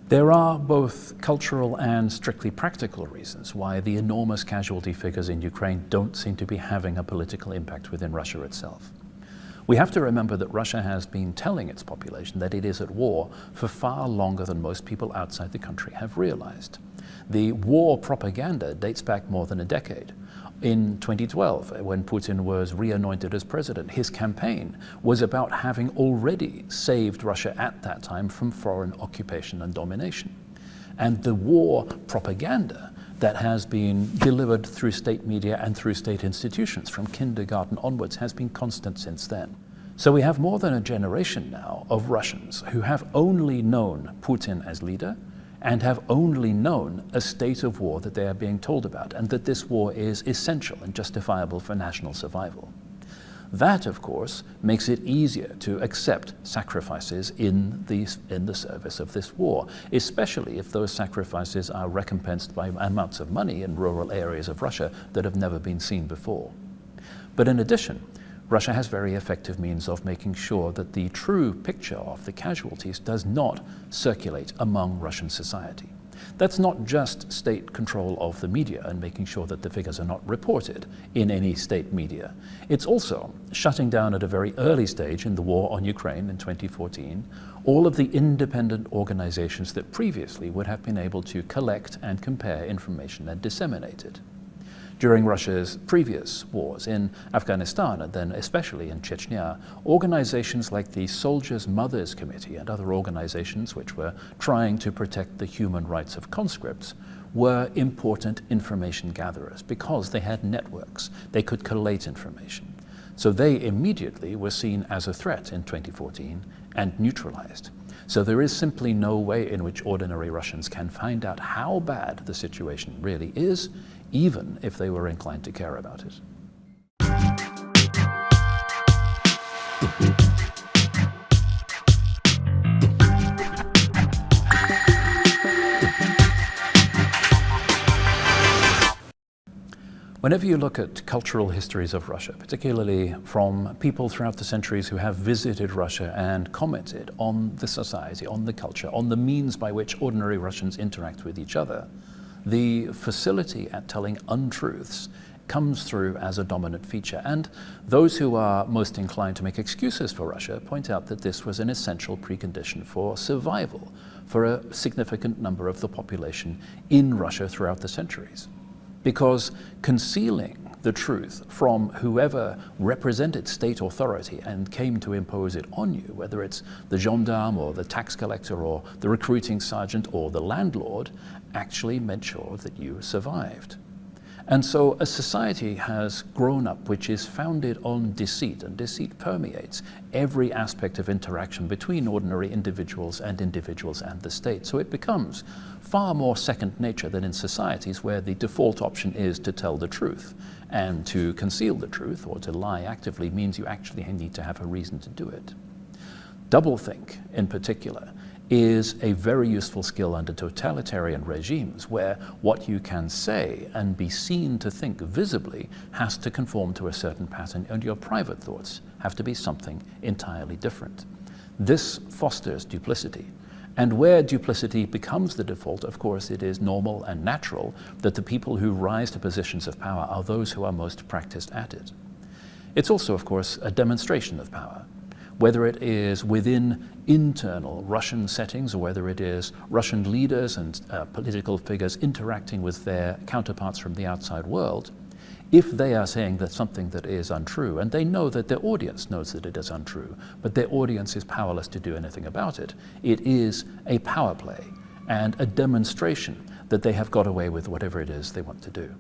There are both cultural and strictly practical reasons why the enormous casualty figures in Ukraine don't seem to be having a political impact within Russia itself. We have to remember that Russia has been telling its population that it is at war for far longer than most people outside the country have realized. The war propaganda dates back more than a decade. In 2012, when Putin was re-anointed as president, his campaign was about having already saved Russia at that time from foreign occupation and domination. And the war propaganda that has been delivered through state media and through state institutions from kindergarten onwards has been constant since then. So we have more than a generation now of Russians who have only known Putin as leader and have only known a state of war that they are being told about, and that this war is essential and justifiable for national survival. That, of course, makes it easier to accept sacrifices in the service of this war, especially if those sacrifices are recompensed by amounts of money in rural areas of Russia that have never been seen before. But in addition, Russia has very effective means of making sure that the true picture of the casualties does not circulate among Russian society. That's not just state control of the media and making sure that the figures are not reported in any state media. It's also shutting down at a very early stage in the war on Ukraine in 2014 all of the independent organizations that previously would have been able to collect and compare information and disseminate it. During Russia's previous wars in Afghanistan and then especially in Chechnya, organizations like the Soldiers' Mothers Committee and other organizations which were trying to protect the human rights of conscripts were important information gatherers because they had networks. They could collate information. So they immediately were seen as a threat in 2014 and neutralized. So there is simply no way in which ordinary Russians can find out how bad the situation really is, even if they were inclined to care about it. Whenever you look at cultural histories of Russia, particularly from people throughout the centuries who have visited Russia and commented on the society, on the culture, on the means by which ordinary Russians interact with each other, the facility at telling untruths comes through as a dominant feature. And those who are most inclined to make excuses for Russia point out that this was an essential precondition for survival for a significant number of the population in Russia throughout the centuries. Because concealing the truth from whoever represented state authority and came to impose it on you, whether it's the gendarme or the tax collector or the recruiting sergeant or the landlord, actually meant sure that you survived. And so a society has grown up which is founded on deceit, and deceit permeates every aspect of interaction between ordinary individuals and the state. So it becomes far more second nature than in societies where the default option is to tell the truth. And to conceal the truth or to lie actively means you actually need to have a reason to do it. Doublethink, in particular, is a very useful skill under totalitarian regimes where what you can say and be seen to think visibly has to conform to a certain pattern, and your private thoughts have to be something entirely different. This fosters duplicity. And where duplicity becomes the default, of course, it is normal and natural that the people who rise to positions of power are those who are most practiced at it. It's also, of course, a demonstration of power. Whether it is within internal Russian settings or whether it is Russian leaders and political figures interacting with their counterparts from the outside world, if they are saying that something that is untrue, and they know that their audience knows that it is untrue, but their audience is powerless to do anything about it, it is a power play and a demonstration that they have got away with whatever it is they want to do.